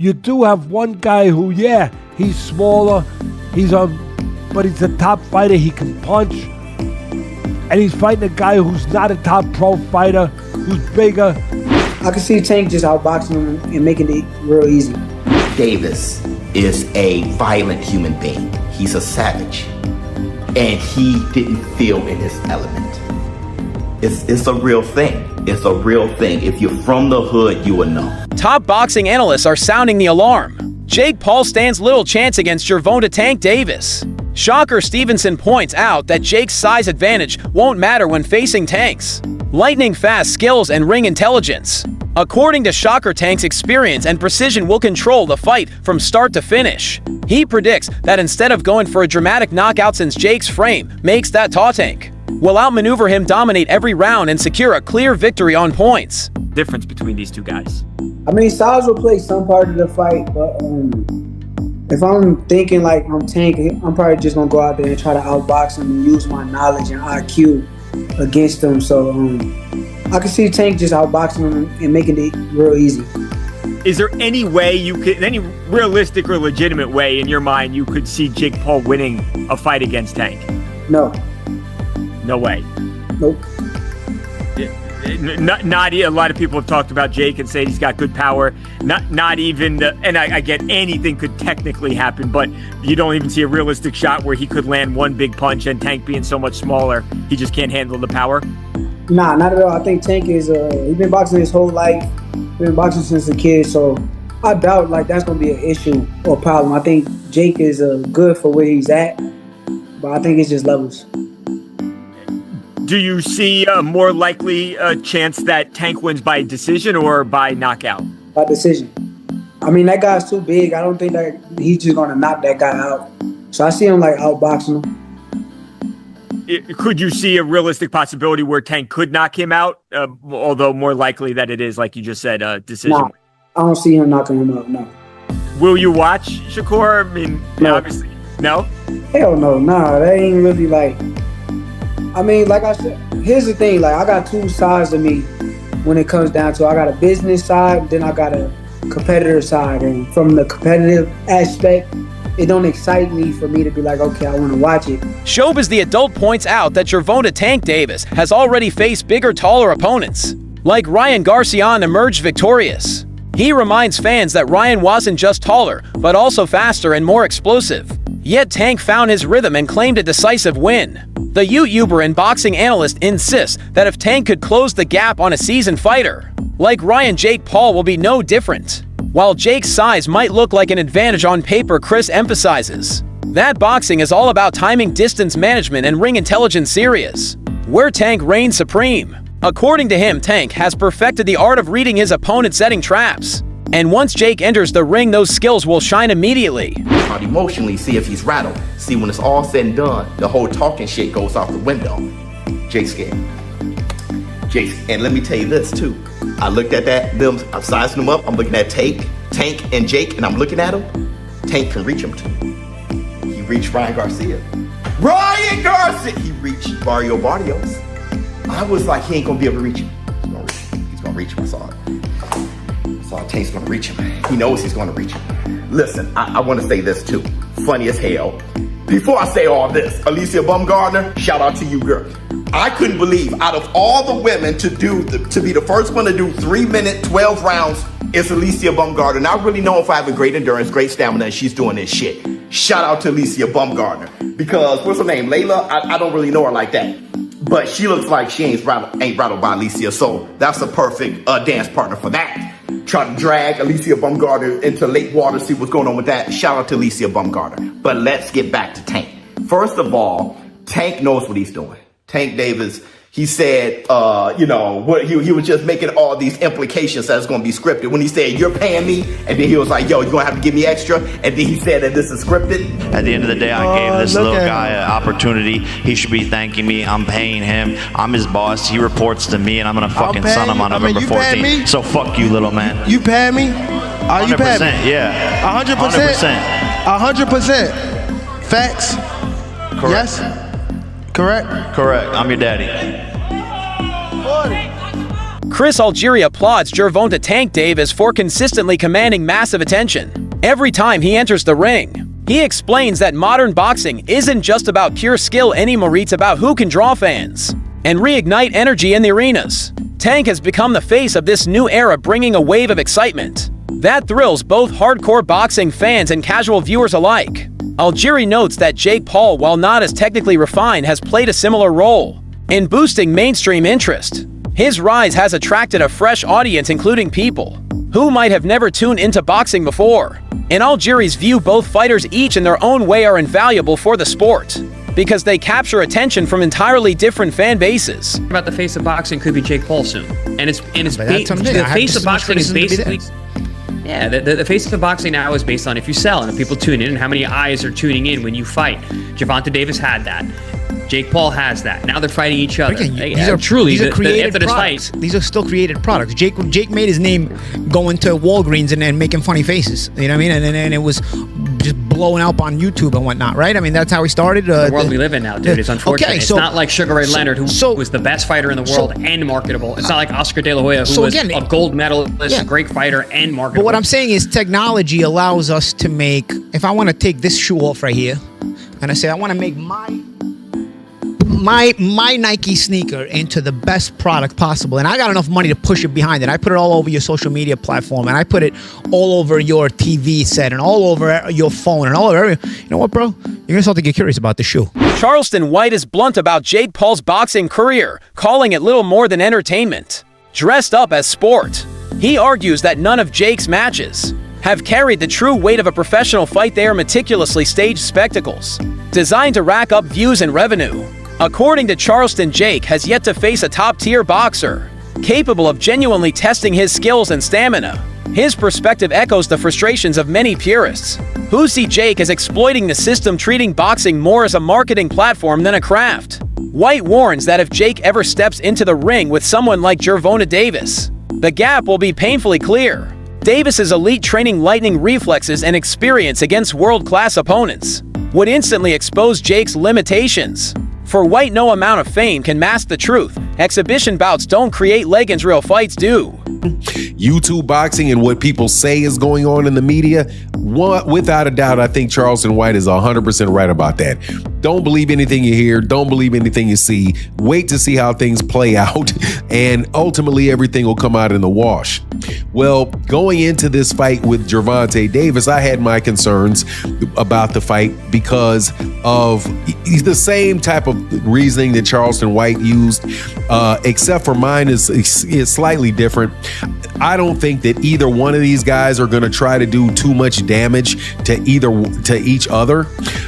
you do have one guy who, yeah, he's smaller, but he's a top fighter. He can punch, and he's fighting a guy who's not a top pro fighter, who's bigger. I can see Tank just outboxing him and making it real easy. Davis is a violent human being. He's a savage, and he didn't feel in his element. It's a real thing. It's a real thing. If you're from the hood, you will know. Top boxing analysts are sounding the alarm. Jake Paul stands little chance against Gervonta Tank Davis. Shocker Stevenson points out that Jake's size advantage won't matter when facing Tank's lightning-fast skills and ring intelligence. According to Shocker, Tank's experience and precision will control the fight from start to finish. He predicts that instead of going for a dramatic knockout, since Jake's frame makes that tall, Tank will outmaneuver him, dominate every round, and secure a clear victory on points. Difference between these two guys. I mean, size will play some part of the fight, but if I'm thinking like I'm Tank, I'm probably just gonna go out there and try to outbox him and use my knowledge and IQ against him. So I can see Tank just outboxing him and making it real easy. Is there any way any realistic or legitimate way in your mind you could see Jake Paul winning a fight against Tank? No. No way. Nope. Not a lot of people have talked about Jake and say he's got good power. Not even and I get anything could technically happen, but you don't even see a realistic shot where he could land one big punch, and Tank being so much smaller, he just can't handle the power. Nah, not at all. I think Tank is he's been boxing his whole life. Been boxing since a kid, so I doubt like that's gonna be an issue or problem. I think Jake is good for where he's at, but I think it's just levels. Do you see a more likely chance that Tank wins by decision or by knockout? By decision. I mean, that guy's too big. I don't think that he's just gonna knock that guy out. So I see him like outboxing him. Could you see a realistic possibility where Tank could knock him out? Although more likely that it is, like you just said, a decision. Nah, I don't see him knocking him out, no. Will you watch, Shakur? I mean, no. Obviously, no? Hell no, nah. That ain't really like... I mean, like I said, here's the thing. Like, I got two sides to me when it comes down to I got a business side, then I got a competitor side. And from the competitive aspect, it don't excite me for me to be like, okay, I want to watch it. Showbiz the Adult points out that Gervonta Tank Davis has already faced bigger, taller opponents, like Ryan Garcia, emerged victorious. He reminds fans that Ryan wasn't just taller, but also faster and more explosive. Yet Tank found his rhythm and claimed a decisive win. The YouTuber and boxing analyst insists that if Tank could close the gap on a seasoned fighter like Ryan, Jake Paul will be no different. While Jake's size might look like an advantage on paper, Chris emphasizes that boxing is all about timing, distance management, and ring intelligence serious, where Tank reigns supreme. According to him, Tank has perfected the art of reading his opponent, setting traps. And once Jake enters the ring, those skills will shine immediately. Emotionally, see if he's rattled. See, when it's all said and done, the whole talking shit goes out the window. Jake's scared. Jake, and let me tell you this too. I looked at I'm sizing them up. I'm looking at Tank and Jake, and I'm looking at them. Tank can reach him too. He reached Ryan Garcia. He reached Mario Barrios. I was like, he ain't gonna be able to reach him. He's gonna reach him. I saw it. Tank's gonna reach him. He knows he's gonna reach him. Listen, I want to say this too. Funny as hell. Before I say all this, Alicia Bumgardner, shout out to you, girl. I couldn't believe out of all the women to be the first one to do 3 minute, 12 rounds is Alicia Bumgardner. And I really know if I have a great endurance, great stamina, and she's doing this shit. Shout out to Alicia Bumgardner. Because what's her name? Layla? I don't really know her like that. But she looks like she ain't rattled by Alicia. So that's a perfect dance partner for that. Try to drag Alicia Bumgardner into lake water, see what's going on with that. Shout out to Alicia Bumgardner. But let's get back to Tank. First of all, Tank knows what he's doing. Tank Davis, he said, he was just making all these implications that it's going to be scripted. When he said, you're paying me, and then he was like, yo, you're going to have to give me extra. And then he said that this is scripted. At the end of the day, I gave this little guy an opportunity. He should be thanking me. I'm paying him. I'm his boss. He reports to me, and I'm going to fucking son him on November 14th. So fuck you, little man. You pay me? Are you paying me? Yeah. 100%? 100%. Facts? Correct. Yes? Correct? Correct. I'm your daddy. Chris Algieri applauds Gervonta Tank Davis for consistently commanding massive attention every time he enters the ring. He explains that modern boxing isn't just about pure skill anymore, it's about who can draw fans and reignite energy in the arenas. Tank has become the face of this new era, bringing a wave of excitement that thrills both hardcore boxing fans and casual viewers alike. Algieri notes that Jake Paul, while not as technically refined, has played a similar role in boosting mainstream interest. His rise has attracted a fresh audience, including people who might have never tuned into boxing before. In Algieri's view, both fighters, each in their own way, are invaluable for the sport because they capture attention from entirely different fan bases. About the face of boxing could be Jake Paul soon, and the face of boxing is basically. Yeah, the face of boxing now is based on if you sell and if people tune in and how many eyes are tuning in when you fight. Gervonta Davis had that. Jake Paul has that. Now they're fighting each other. These are created products. These are still created products. Jake made his name going to Walgreens and then making funny faces. You know what I mean? And it was just blowing up on YouTube and whatnot, right? I mean, that's how he started. The world we live in now, dude. It's unfortunate. Okay, so, it's not like Sugar Ray Leonard, who was the best fighter in the world and marketable. It's not like Oscar De La Hoya, who was a gold medalist, a great fighter and marketable. But what I'm saying is technology allows us to make, if I want to take this shoe off right here, and I say I want to make my Nike sneaker into the best product possible, and I got enough money to push it behind it. I put it all over your social media platform, and I put it all over your TV set and all over your phone and all over everything. You know what, bro? You're gonna start to get curious about the shoe. Charleston White is blunt about Jake Paul's boxing career, calling it little more than entertainment, dressed up as sport. He argues that none of Jake's matches have carried the true weight of a professional fight. They are meticulously staged spectacles, designed to rack up views and revenue. According to Charleston, Jake has yet to face a top-tier boxer capable of genuinely testing his skills and stamina. His perspective echoes the frustrations of many purists who see Jake as exploiting the system, treating boxing more as a marketing platform than a craft. White warns that if Jake ever steps into the ring with someone like Gervonta Davis, the gap will be painfully clear. Davis's elite training, lightning reflexes, and experience against world-class opponents would instantly expose Jake's limitations. For White, no amount of fame can mask the truth. Exhibition bouts don't create legends, real fights do. YouTube boxing and what people say is going on in the media, without a doubt, I think Charleston White is 100% right about that. Don't believe anything you hear. Don't believe anything you see. Wait to see how things play out, and ultimately everything will come out in the wash. Well, going into this fight with Gervonta Davis, I had my concerns about the fight because of the same type of reasoning that Charleston White used, except for mine is slightly different. I don't think that either one of these guys are going to try to do too much damage to each other.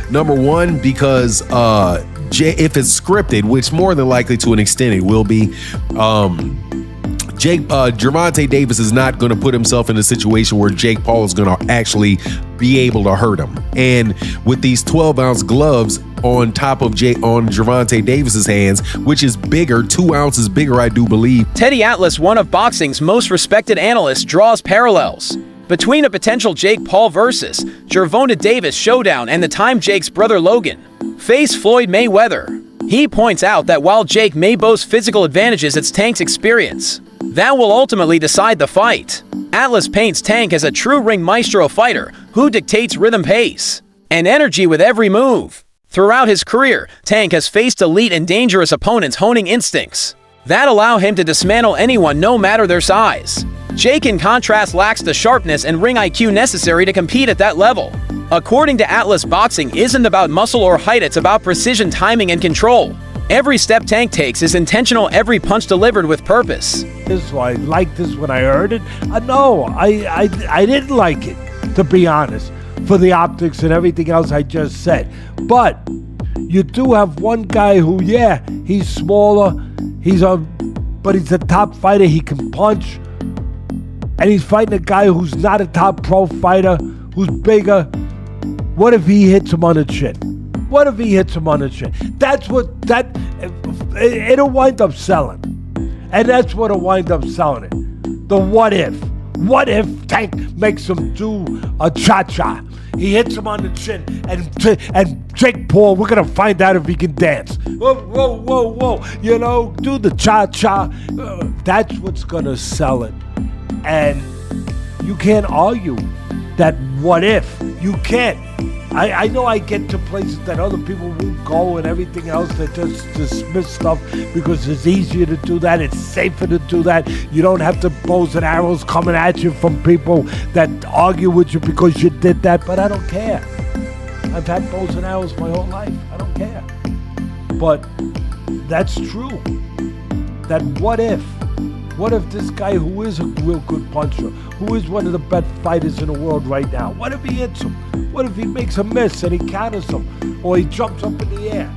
Number one, because if it's scripted, which more than likely to an extent it will be, Gervonta Davis is not going to put himself in a situation where Jake Paul is going to actually be able to hurt him. And with these 12-ounce gloves on top of Gervonta Davis's hands, which is bigger, 2 ounces bigger, I do believe. Teddy Atlas, one of boxing's most respected analysts, draws parallels between a potential Jake Paul versus Gervonta Davis showdown and the time Jake's brother Logan faced Floyd Mayweather. He points out that while Jake may boast physical advantages, it's Tank's experience that will ultimately decide the fight. Atlas paints Tank as a true ring maestro fighter who dictates rhythm, pace, and energy with every move. Throughout his career, Tank has faced elite and dangerous opponents, honing instincts that allow him to dismantle anyone no matter their size. Jake, in contrast, lacks the sharpness and ring IQ necessary to compete at that level. According to Atlas, boxing isn't about muscle or height, it's about precision, timing, and control. Every step Tank takes is intentional, every punch delivered with purpose. So I liked this when I heard it. No, I didn't like it, to be honest, for the optics and everything else I just said. But you do have one guy who, he's smaller, but he's a top fighter, he can punch, and he's fighting a guy who's not a top pro fighter, who's bigger. What if he hits him on the chin? What if he hits him on the chin? It'll wind up selling. And that's what'll wind up selling it. The what if. What if Tank makes him do a cha-cha? He hits him on the chin, and Jake Paul, we're gonna find out if he can dance. Whoa, whoa, whoa, whoa! You know, do the cha-cha. That's what's gonna sell it. And you can't argue that what if. You can't. I know I get to places that other people won't go and everything else. They just dismiss stuff because it's easier to do that. It's safer to do that. You don't have to bows and arrows coming at you from people that argue with you because you did that. But I don't care. I've had bows and arrows my whole life. I don't care. But that's true. That what if? What if this guy who is a real good puncher, who is one of the best fighters in the world right now, what if he hits him? What if he makes a miss and he counters him? Or he jumps up in the air?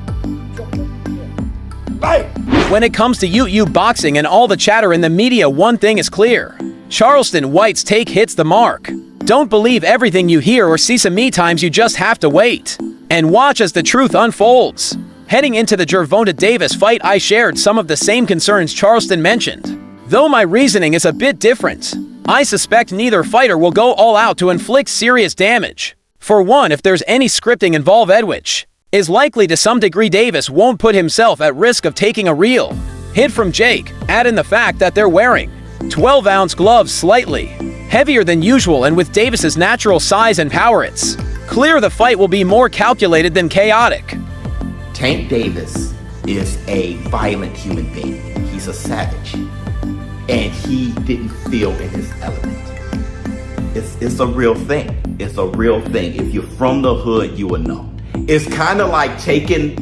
Bang! When it comes to UU boxing and all the chatter in the media, one thing is clear. Charleston White's take hits the mark. Don't believe everything you hear or see. Some times you just have to wait and watch as the truth unfolds. Heading into the Gervonta Davis fight, I shared some of the same concerns Charleston mentioned. Though my reasoning is a bit different, I suspect neither fighter will go all out to inflict serious damage. For one, if there's any scripting involved, Edwidge is likely to some degree. Davis won't put himself at risk of taking a real hit from Jake. Add in the fact that they're wearing 12-ounce gloves, slightly heavier than usual, and with Davis's natural size and power, it's clear the fight will be more calculated than chaotic. Tank Davis is a violent human being. He's a savage. And he didn't feel in his element. It's a real thing. It's a real thing. If you're from the hood, you will know. It's kind of like taking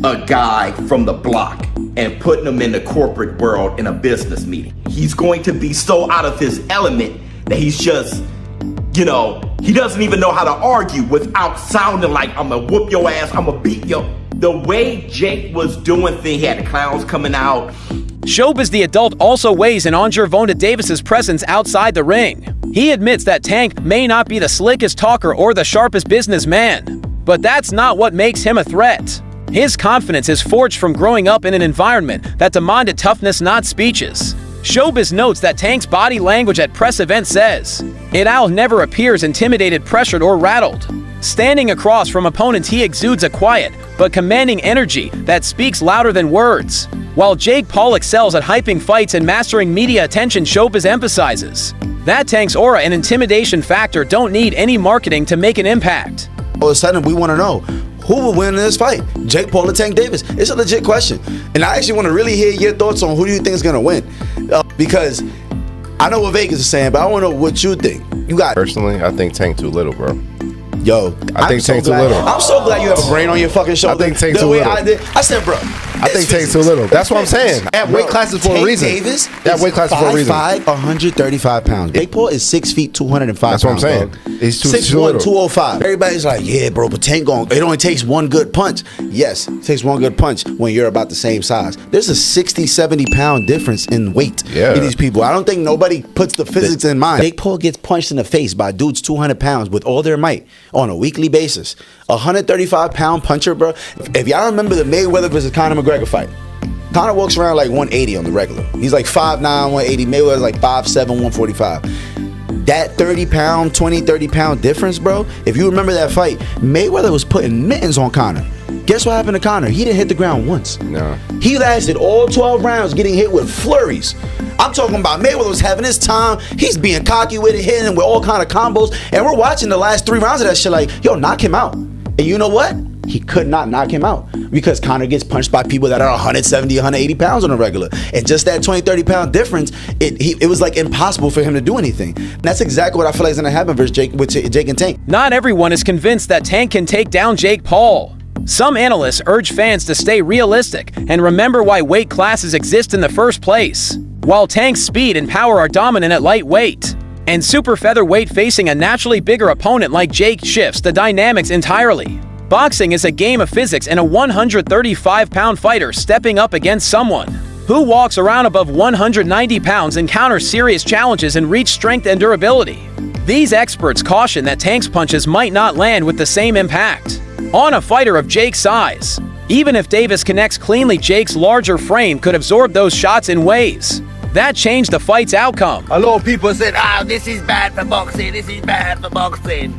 a guy from the block and putting him in the corporate world in a business meeting. He's going to be so out of his element that he's just, he doesn't even know how to argue without sounding like, I'm gonna whoop your ass, I'm gonna beat you. The way Jake was doing things, he had the clowns coming out. Showbiz the adult also weighs in on Gervonta Davis's presence outside the ring. He admits that Tank may not be the slickest talker or the sharpest businessman, but that's not what makes him a threat. His confidence is forged from growing up in an environment that demanded toughness, not speeches. Showbiz notes that Tank's body language at press events says it never appears intimidated, pressured, or rattled. Standing across from opponents, he exudes a quiet but commanding energy that speaks louder than words. While Jake Paul excels at hyping fights and mastering media attention, Showbiz emphasizes that Tank's aura and intimidation factor don't need any marketing to make an impact. All of a sudden, we want to know who will win in this fight, Jake Paul or Tank Davis. It's a legit question. And I actually want to really hear your thoughts on who do you think is going to win. Because I know what Vegas is saying, but I want to know what you think. Personally, I think Tank too little, bro. Yo, I think Tank too little. I'm so glad you have a brain on your fucking shoulder. I think Tank too little. I said, bro. I think Tank too little. That's what I'm saying. That weight classes for a reason. Davis that weight classes for a reason. 5'5", 135 pounds. Jake Paul is 6 feet, 205 pounds. That's what I'm saying. Bro. He's 6'1", 205. Everybody's like, yeah, bro, but Tank it only takes one good punch. Yes, it takes one good punch when you're about the same size. There's a 60, 70 pound difference in weight in these people. I don't think nobody puts the physics in mind. Jake Paul gets punched in the face by dudes 200 pounds with all their might on a weekly basis. 135 pound puncher, bro. If y'all remember the Mayweather versus Conor McGregor fight, Conor walks around like 180 on the regular. He's like 5'9", 180. Mayweather's like 5'7", 145. That 30 pound difference, bro. If you remember that fight, Mayweather was putting mittens on Conor. Guess what happened to Conor? He didn't hit the ground once. No. He lasted all 12 rounds getting hit with flurries. I'm talking about Mayweather was having his time. He's being cocky with it, hitting him with all kind of combos. And we're watching the last 3 rounds of that shit like, yo, knock him out. And you know what? He could not knock him out because Conor gets punched by people that are 170, 180 pounds on a regular. And just that 20, 30 pound difference, it was like impossible for him to do anything. And that's exactly what I feel like is going to happen versus Jake and Tank. Not everyone is convinced that Tank can take down Jake Paul. Some analysts urge fans to stay realistic and remember why weight classes exist in the first place. While Tank's speed and power are dominant at lightweight and super featherweight, facing a naturally bigger opponent like Jake shifts the dynamics entirely. Boxing is a game of physics, and a 135-pound fighter stepping up against someone who walks around above 190 pounds encounters serious challenges in reach, strength, and durability. These experts caution that Tank's punches might not land with the same impact on a fighter of Jake's size. Even if Davis connects cleanly, Jake's larger frame could absorb those shots in ways That changed the fight's outcome. A lot of people said, this is bad for boxing, this is bad for boxing.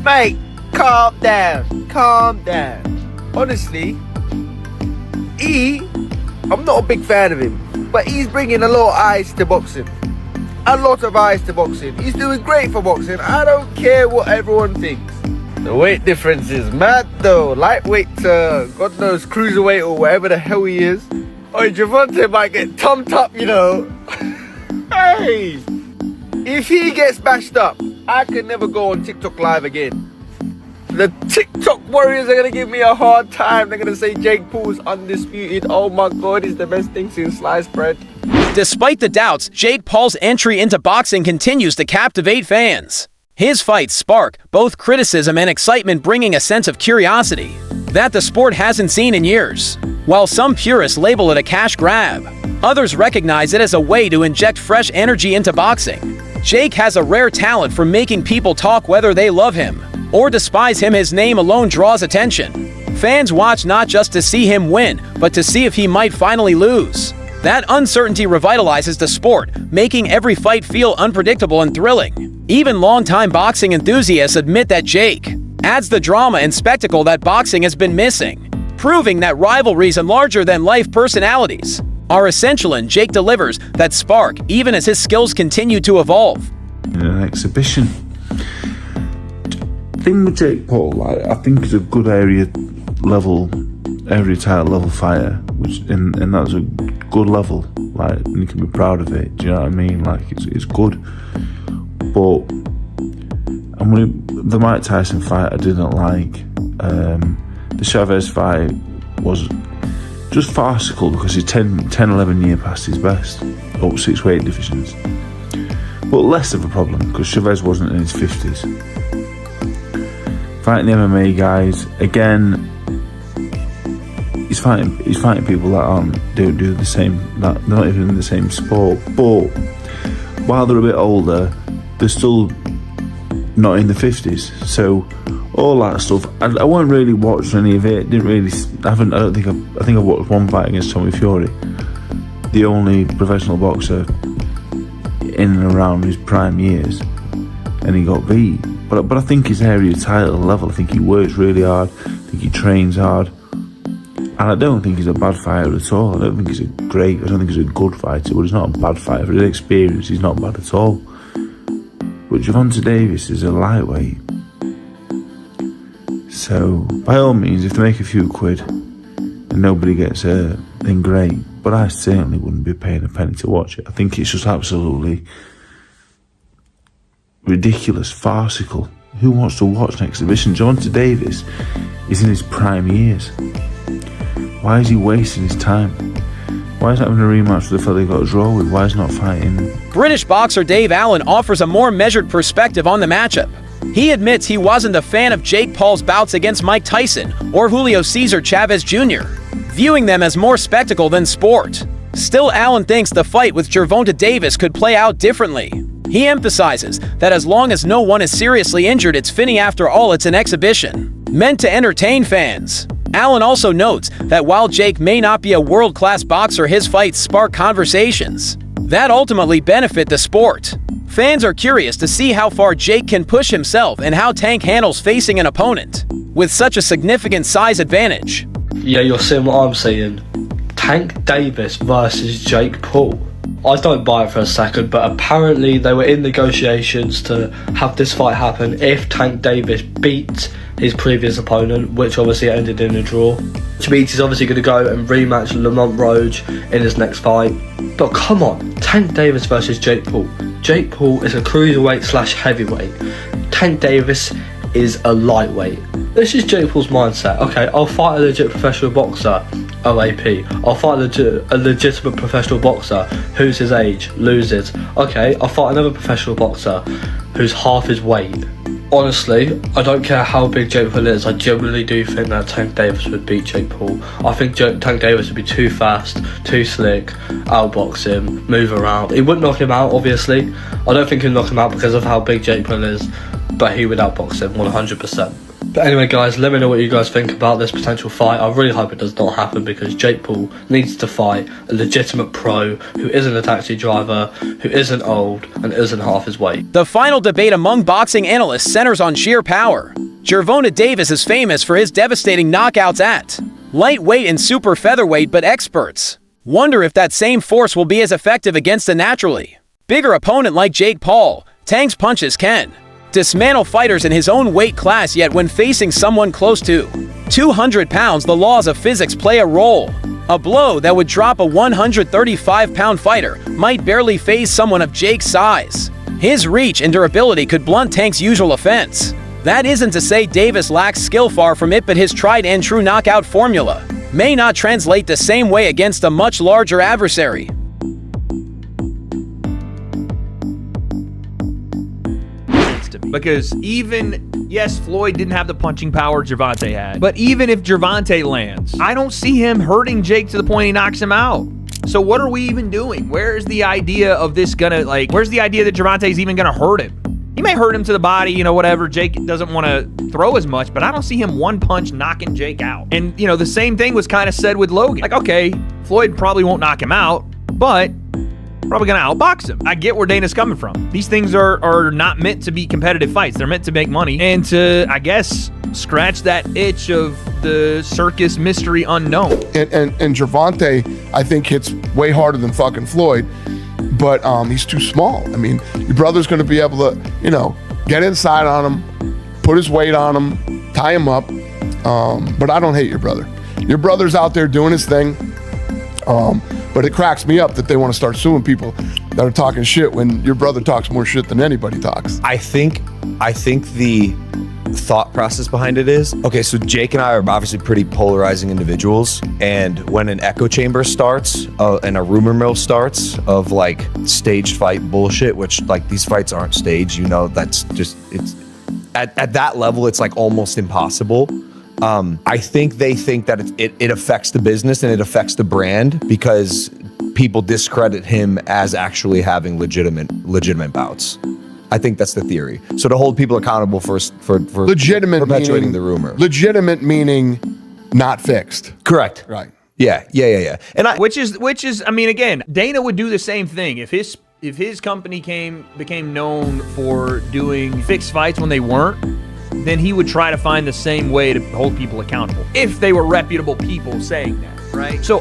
Mate, calm down, calm down. Honestly, I'm not a big fan of him, but he's bringing a lot of eyes to boxing. A lot of eyes to boxing. He's doing great for boxing. I don't care what everyone thinks. The weight difference is mad though. Lightweight to, God knows, cruiserweight or whatever the hell he is. Or Gervonta might get thumped up, you know. Hey! If he gets bashed up, I can never go on TikTok live again. The TikTok warriors are going to give me a hard time. They're going to say Jake Paul's undisputed. Oh my God, he's the best thing since sliced bread. Despite the doubts, Jake Paul's entry into boxing continues to captivate fans. His fights spark both criticism and excitement, bringing a sense of curiosity that the sport hasn't seen in years. While some purists label it a cash grab, others recognize it as a way to inject fresh energy into boxing. Jake has a rare talent for making people talk whether they love him or despise him. His name alone draws attention. Fans watch not just to see him win, but to see if he might finally lose. That uncertainty revitalizes the sport, making every fight feel unpredictable and thrilling. Even longtime boxing enthusiasts admit that Jake adds the drama and spectacle that boxing has been missing, proving that rivalries and larger-than-life personalities are essential, and Jake delivers that spark even as his skills continue to evolve. In an exhibition. The thing with Jake Paul, I think he's a good area title level fighter, which and that's a good level, like, and you can be proud of it. Do you know what I mean? Like, it's good. But the Mike Tyson fight I didn't like. The Chavez fight was just farcical because he's 10-11 years past his best, up 6 weight divisions. But less of a problem because Chavez wasn't in his 50s. Fighting the MMA guys, again, he's fighting people that don't do the same, that they're not even in the same sport. But while they're a bit older, they're still not in the 50s. So all that stuff, I won't really watch any of it. I think I've watched one fight against Tommy Fury, the only professional boxer in and around his prime years, and he got beat. But I think his area title level, I think he works really hard, I think he trains hard, and I don't think he's a bad fighter at all. I don't think he's a good fighter, but he's not a bad fighter. For his experience, he's not bad at all. But Gervonta Davis is a lightweight. So, by all means, if they make a few quid and nobody gets hurt, then great. But I certainly wouldn't be paying a penny to watch it. I think it's just absolutely ridiculous, farcical. Who wants to watch an exhibition? Gervonta Davis is in his prime years. Why is he wasting his time? Why is that having a rematch with the fella he got a draw with? Why is he not fighting? British boxer Dave Allen offers a more measured perspective on the matchup. He admits he wasn't a fan of Jake Paul's bouts against Mike Tyson or Julio Cesar Chavez Jr., viewing them as more spectacle than sport. Still, Allen thinks the fight with Gervonta Davis could play out differently. He emphasizes that as long as no one is seriously injured, it's finny. After all, it's an exhibition meant to entertain fans. Allen also notes that while Jake may not be a world-class boxer, his fights spark conversations that ultimately benefit the sport. Fans are curious to see how far Jake can push himself and how Tank handles facing an opponent with such a significant size advantage. Yeah, you're seeing what I'm seeing. Tank Davis versus Jake Paul. I don't buy it for a second, but apparently they were in negotiations to have this fight happen if Tank Davis beats his previous opponent, which obviously ended in a draw. Which means he's obviously going to go and rematch Lamont Roach in his next fight. But come on, Tank Davis versus Jake Paul. Jake Paul is a cruiserweight / heavyweight. Tank Davis is a lightweight. This is Jake Paul's mindset. Okay, I'll fight a legit professional boxer, OAP. I'll fight a legitimate professional boxer who's his age, loses. Okay, I'll fight another professional boxer who's half his weight. Honestly, I don't care how big Jake Paul is, I genuinely do think that Tank Davis would beat Jake Paul. I think Tank Davis would be too fast, too slick, outbox him, move around. He wouldn't knock him out, obviously. I don't think he'd knock him out because of how big Jake Paul is, but he would outbox him 100%. But anyway, guys, let me know what you guys think about this potential fight. I really hope it does not happen because Jake Paul needs to fight a legitimate pro who isn't a taxi driver, who isn't old, and isn't half his weight. The final debate among boxing analysts centers on sheer power. Gervonta Davis is famous for his devastating knockouts at lightweight and super featherweight, but experts wonder if that same force will be as effective against a naturally bigger opponent like Jake Paul. Tank's punches can dismantle fighters in his own weight class, yet when facing someone close to 200 pounds, the laws of physics play a role. A blow that would drop a 135-pound fighter might barely phase someone of Jake's size. His reach and durability could blunt Tank's usual offense. That isn't to say Davis lacks skill, far from it, but his tried and true knockout formula may not translate the same way against a much larger adversary. Because even, yes, Floyd didn't have the punching power Gervonta had, but even if Gervonta lands, I don't see him hurting Jake to the point he knocks him out. So what are we even doing? Where's the idea of this gonna, where's the idea that Gervonta is even gonna hurt him? He may hurt him to the body, you know, whatever. Jake doesn't want to throw as much, but I don't see him one punch knocking Jake out. And, you know, the same thing was kind of said with Logan. Like, okay, Floyd probably won't knock him out, but probably going to outbox him. I get where Dana's coming from. These things are not meant to be competitive fights. They're meant to make money and to, I guess, scratch that itch of the circus mystery unknown. And Gervonta, I think, hits way harder than fucking Floyd. But he's too small. I mean, your brother's going to be able to, you know, get inside on him, put his weight on him, tie him up. But I don't hate your brother. Your brother's out there doing his thing. But it cracks me up that they want to start suing people that are talking shit when your brother talks more shit than anybody talks. I think the thought process behind it is, okay, so Jake and I are obviously pretty polarizing individuals, and when an echo chamber starts and a rumor mill starts of like staged fight bullshit, which like these fights aren't staged, you know, that's just, it's at that level, it's like almost impossible. I think they think that it affects the business and it affects the brand because people discredit him as actually having legitimate bouts. I think that's the theory. So to hold people accountable for legitimate perpetuating the rumor. Legitimate meaning not fixed. Correct. Right. Yeah. And which is I mean, again, Dana would do the same thing if his company became known for doing fixed fights when they weren't. Then he would try to find the same way to hold people accountable if they were reputable people saying that, right? So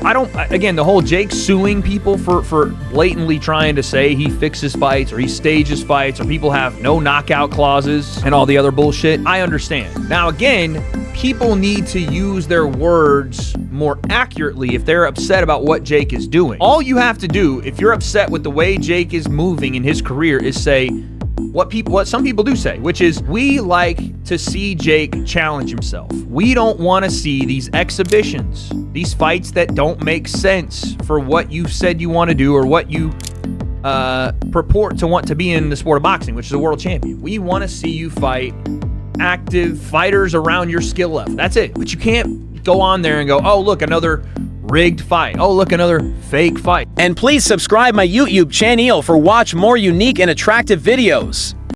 again, the whole Jake suing people for blatantly trying to say he fixes fights or he stages fights or people have no knockout clauses and all the other bullshit, I understand. Now again, people need to use their words more accurately if they're upset about what Jake is doing. All you have to do if you're upset with the way Jake is moving in his career is say what some people do say, which is we like to see Jake challenge himself. We don't want to see these exhibitions, these fights that don't make sense for what you said you want to do or what you purport to want to be in the sport of boxing, which is a world champion. We want to see you fight active fighters around your skill level. That's it. But you can't go on there and go, oh, look, another rigged fight. Oh, look, another fake fight. And please subscribe my YouTube channel for watch more unique and attractive videos.